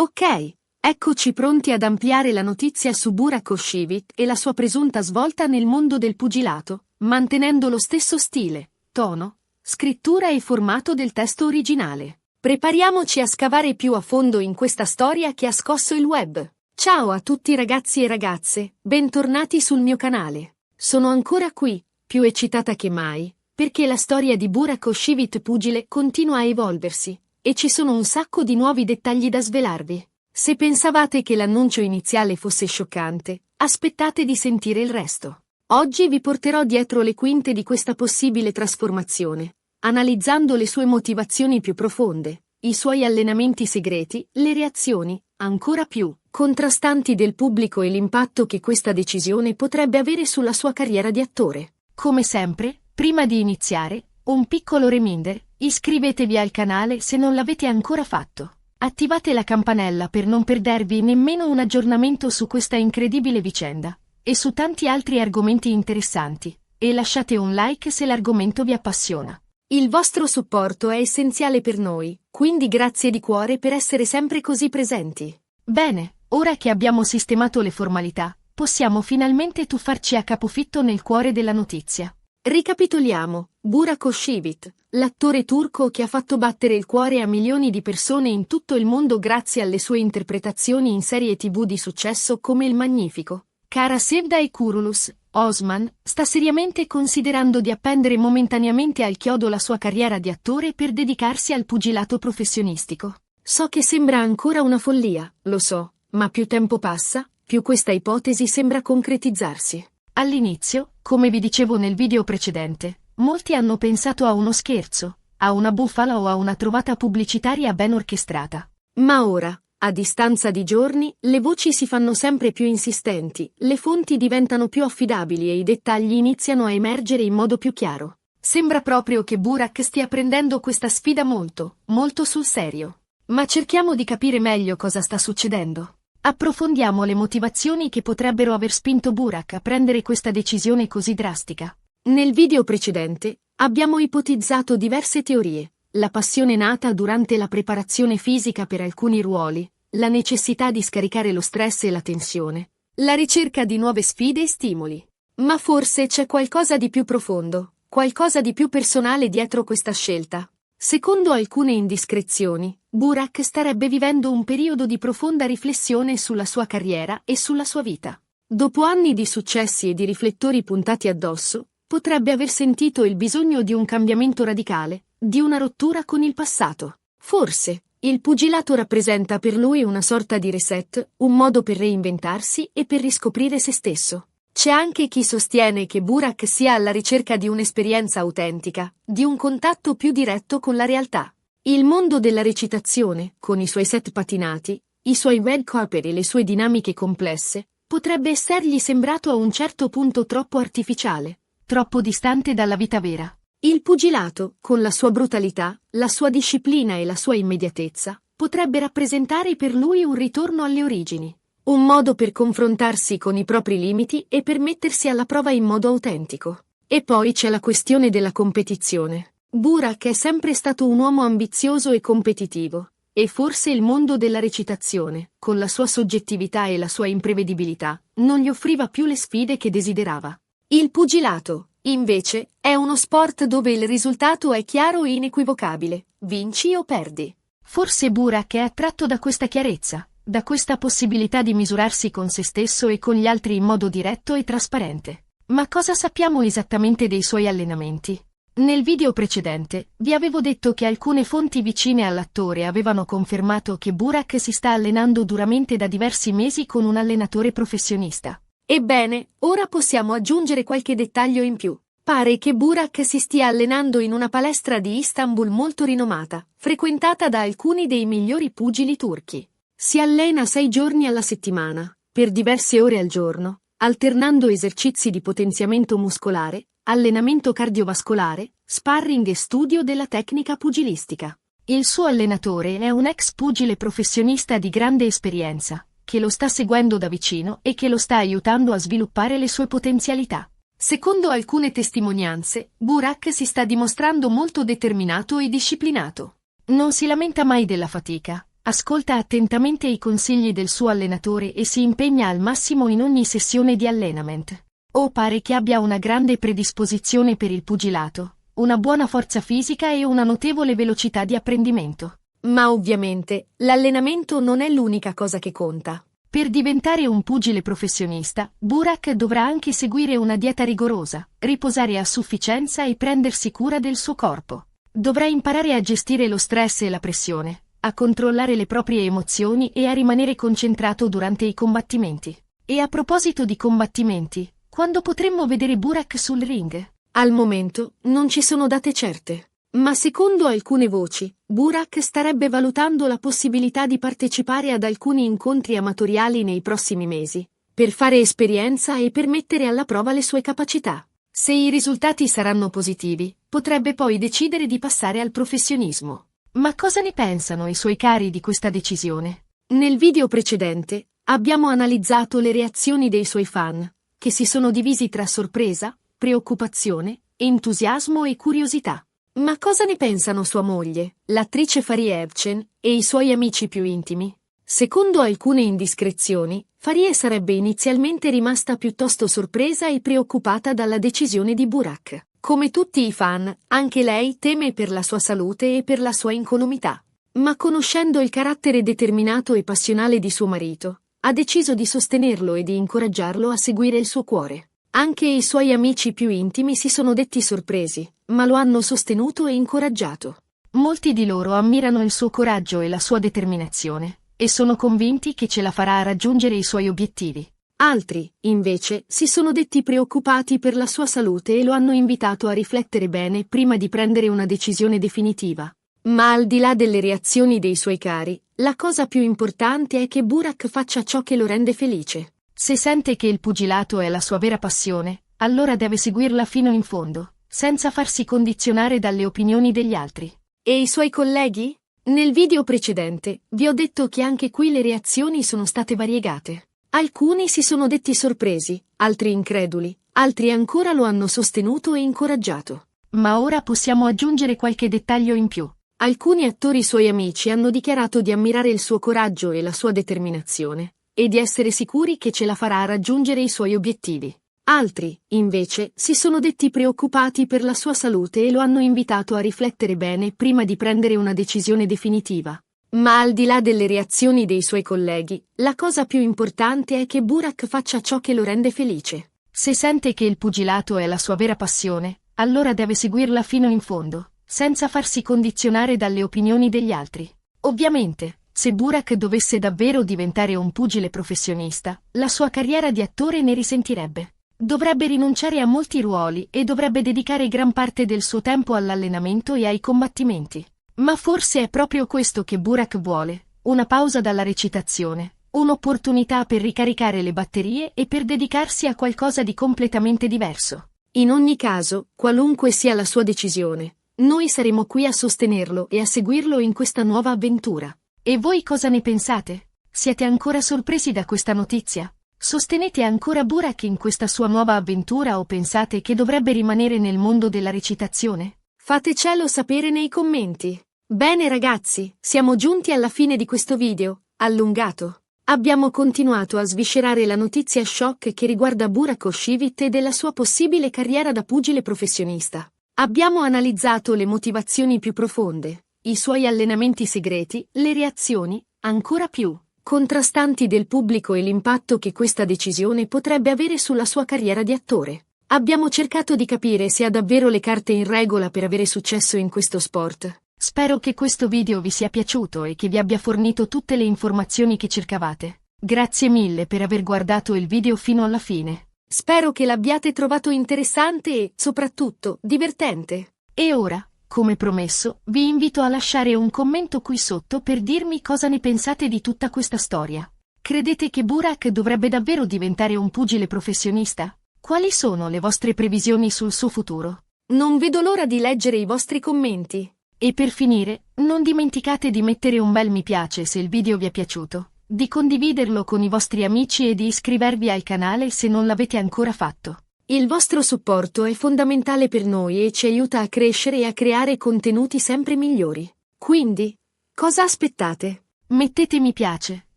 Ok, eccoci pronti ad ampliare la notizia su Burak Ozcevic e la sua presunta svolta nel mondo del pugilato, mantenendo lo stesso stile, tono, scrittura e formato del testo originale. Prepariamoci a scavare più a fondo in questa storia che ha scosso il web. Ciao a tutti ragazzi e ragazze, bentornati sul mio canale. Sono ancora qui, più eccitata che mai, perché la storia di Burak Ozcevic pugile continua a evolversi, e ci sono un sacco di nuovi dettagli da svelarvi. Se pensavate che l'annuncio iniziale fosse scioccante, aspettate di sentire il resto. Oggi vi porterò dietro le quinte di questa possibile trasformazione, analizzando le sue motivazioni più profonde, i suoi allenamenti segreti, le reazioni, ancora più contrastanti del pubblico e l'impatto che questa decisione potrebbe avere sulla sua carriera di attore. Come sempre, prima di iniziare, un piccolo reminder, iscrivetevi al canale se non l'avete ancora fatto. Attivate la campanella per non perdervi nemmeno un aggiornamento su questa incredibile vicenda, e su tanti altri argomenti interessanti, e lasciate un like se l'argomento vi appassiona. Il vostro supporto è essenziale per noi, quindi grazie di cuore per essere sempre così presenti. Bene, ora che abbiamo sistemato le formalità, possiamo finalmente tuffarci a capofitto nel cuore della notizia. Ricapitoliamo, Burak Ozcevic, l'attore turco che ha fatto battere il cuore a milioni di persone in tutto il mondo grazie alle sue interpretazioni in serie TV di successo come Il Magnifico, Kara Sevda e Kurulus, Osman, sta seriamente considerando di appendere momentaneamente al chiodo la sua carriera di attore per dedicarsi al pugilato professionistico. So che sembra ancora una follia, lo so, ma più tempo passa, più questa ipotesi sembra concretizzarsi. All'inizio, come vi dicevo nel video precedente, molti hanno pensato a uno scherzo, a una bufala o a una trovata pubblicitaria ben orchestrata. Ma ora, a distanza di giorni, le voci si fanno sempre più insistenti, le fonti diventano più affidabili e i dettagli iniziano a emergere in modo più chiaro. Sembra proprio che Burak stia prendendo questa sfida molto, molto sul serio. Ma cerchiamo di capire meglio cosa sta succedendo. Approfondiamo le motivazioni che potrebbero aver spinto Burak a prendere questa decisione così drastica. Nel video precedente, abbiamo ipotizzato diverse teorie, la passione nata durante la preparazione fisica per alcuni ruoli, la necessità di scaricare lo stress e la tensione, la ricerca di nuove sfide e stimoli. Ma forse c'è qualcosa di più profondo, qualcosa di più personale dietro questa scelta. Secondo alcune indiscrezioni, Burak starebbe vivendo un periodo di profonda riflessione sulla sua carriera e sulla sua vita. Dopo anni di successi e di riflettori puntati addosso, potrebbe aver sentito il bisogno di un cambiamento radicale, di una rottura con il passato. Forse, il pugilato rappresenta per lui una sorta di reset, un modo per reinventarsi e per riscoprire se stesso. C'è anche chi sostiene che Burak sia alla ricerca di un'esperienza autentica, di un contatto più diretto con la realtà. Il mondo della recitazione, con i suoi set patinati, i suoi red carpet e le sue dinamiche complesse, potrebbe essergli sembrato a un certo punto troppo artificiale, troppo distante dalla vita vera. Il pugilato, con la sua brutalità, la sua disciplina e la sua immediatezza, potrebbe rappresentare per lui un ritorno alle origini. Un modo per confrontarsi con i propri limiti e per mettersi alla prova in modo autentico. E poi c'è la questione della competizione. Burak è sempre stato un uomo ambizioso e competitivo, e forse il mondo della recitazione, con la sua soggettività e la sua imprevedibilità, non gli offriva più le sfide che desiderava. Il pugilato, invece, è uno sport dove il risultato è chiaro e inequivocabile, vinci o perdi. Forse Burak è attratto da questa chiarezza, da questa possibilità di misurarsi con se stesso e con gli altri in modo diretto e trasparente. Ma cosa sappiamo esattamente dei suoi allenamenti? Nel video precedente, vi avevo detto che alcune fonti vicine all'attore avevano confermato che Burak si sta allenando duramente da diversi mesi con un allenatore professionista. Ebbene, ora possiamo aggiungere qualche dettaglio in più. Pare che Burak si stia allenando in una palestra di Istanbul molto rinomata, frequentata da alcuni dei migliori pugili turchi. Si allena 6 giorni alla settimana, per diverse ore al giorno, alternando esercizi di potenziamento muscolare, allenamento cardiovascolare, sparring e studio della tecnica pugilistica. Il suo allenatore è un ex pugile professionista di grande esperienza, che lo sta seguendo da vicino e che lo sta aiutando a sviluppare le sue potenzialità. Secondo alcune testimonianze, Burak si sta dimostrando molto determinato e disciplinato. Non si lamenta mai della fatica, Ascolta attentamente i consigli del suo allenatore e si impegna al massimo in ogni sessione di allenament. Pare che abbia una grande predisposizione per il pugilato, una buona forza fisica e una notevole velocità di apprendimento. Ma ovviamente, l'allenamento non è l'unica cosa che conta. Per diventare un pugile professionista, Burak dovrà anche seguire una dieta rigorosa, riposare a sufficienza e prendersi cura del suo corpo. Dovrà imparare a gestire lo stress e la pressione, a controllare le proprie emozioni e a rimanere concentrato durante i combattimenti. E a proposito di combattimenti, quando potremmo vedere Burak sul ring? Al momento, non ci sono date certe. Ma secondo alcune voci, Burak starebbe valutando la possibilità di partecipare ad alcuni incontri amatoriali nei prossimi mesi, per fare esperienza e per mettere alla prova le sue capacità. Se i risultati saranno positivi, potrebbe poi decidere di passare al professionismo. Ma cosa ne pensano i suoi cari di questa decisione? Nel video precedente, abbiamo analizzato le reazioni dei suoi fan, che si sono divisi tra sorpresa, preoccupazione, entusiasmo e curiosità. Ma cosa ne pensano sua moglie, l'attrice Farie Evcen, e i suoi amici più intimi? Secondo alcune indiscrezioni, Farie sarebbe inizialmente rimasta piuttosto sorpresa e preoccupata dalla decisione di Burak. Come tutti i fan, anche lei teme per la sua salute e per la sua incolumità. Ma conoscendo il carattere determinato e passionale di suo marito, ha deciso di sostenerlo e di incoraggiarlo a seguire il suo cuore. Anche i suoi amici più intimi si sono detti sorpresi, ma lo hanno sostenuto e incoraggiato. Molti di loro ammirano il suo coraggio e la sua determinazione, e sono convinti che ce la farà a raggiungere i suoi obiettivi. Altri, invece, si sono detti preoccupati per la sua salute e lo hanno invitato a riflettere bene prima di prendere una decisione definitiva. Ma al di là delle reazioni dei suoi cari, la cosa più importante è che Burak faccia ciò che lo rende felice. Se sente che il pugilato è la sua vera passione, allora deve seguirla fino in fondo, senza farsi condizionare dalle opinioni degli altri. E i suoi colleghi? Nel video precedente, vi ho detto che anche qui le reazioni sono state variegate. Alcuni si sono detti sorpresi, altri increduli, altri ancora lo hanno sostenuto e incoraggiato. Ma ora possiamo aggiungere qualche dettaglio in più. Alcuni attori suoi amici hanno dichiarato di ammirare il suo coraggio e la sua determinazione, e di essere sicuri che ce la farà a raggiungere i suoi obiettivi. Altri, invece, si sono detti preoccupati per la sua salute e lo hanno invitato a riflettere bene prima di prendere una decisione definitiva. Ma al di là delle reazioni dei suoi colleghi, la cosa più importante è che Burak faccia ciò che lo rende felice. Se sente che il pugilato è la sua vera passione, allora deve seguirla fino in fondo, senza farsi condizionare dalle opinioni degli altri. Ovviamente, se Burak dovesse davvero diventare un pugile professionista, la sua carriera di attore ne risentirebbe. Dovrebbe rinunciare a molti ruoli e dovrebbe dedicare gran parte del suo tempo all'allenamento e ai combattimenti. Ma forse è proprio questo che Burak vuole, una pausa dalla recitazione, un'opportunità per ricaricare le batterie e per dedicarsi a qualcosa di completamente diverso. In ogni caso, qualunque sia la sua decisione, noi saremo qui a sostenerlo e a seguirlo in questa nuova avventura. E voi cosa ne pensate? Siete ancora sorpresi da questa notizia? Sostenete ancora Burak in questa sua nuova avventura o pensate che dovrebbe rimanere nel mondo della recitazione? Fatecelo sapere nei commenti. Bene ragazzi, siamo giunti alla fine di questo video, allungato. Abbiamo continuato a sviscerare la notizia shock che riguarda Burak Oshivit e della sua possibile carriera da pugile professionista. Abbiamo analizzato le motivazioni più profonde, i suoi allenamenti segreti, le reazioni, ancora più contrastanti del pubblico e l'impatto che questa decisione potrebbe avere sulla sua carriera di attore. Abbiamo cercato di capire se ha davvero le carte in regola per avere successo in questo sport. Spero che questo video vi sia piaciuto e che vi abbia fornito tutte le informazioni che cercavate. Grazie mille per aver guardato il video fino alla fine. Spero che l'abbiate trovato interessante e, soprattutto, divertente. E ora, come promesso, vi invito a lasciare un commento qui sotto per dirmi cosa ne pensate di tutta questa storia. Credete che Burak dovrebbe davvero diventare un pugile professionista? Quali sono le vostre previsioni sul suo futuro? Non vedo l'ora di leggere i vostri commenti. E per finire, non dimenticate di mettere un bel mi piace se il video vi è piaciuto, di condividerlo con i vostri amici e di iscrivervi al canale se non l'avete ancora fatto. Il vostro supporto è fondamentale per noi e ci aiuta a crescere e a creare contenuti sempre migliori. Quindi, cosa aspettate? Mettete mi piace,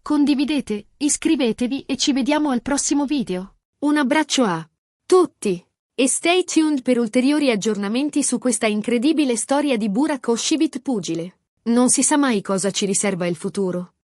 condividete, iscrivetevi e ci vediamo al prossimo video. Un abbraccio a tutti! E stay tuned per ulteriori aggiornamenti su questa incredibile storia di Burak O'Shivit pugile. Non si sa mai cosa ci riserva il futuro.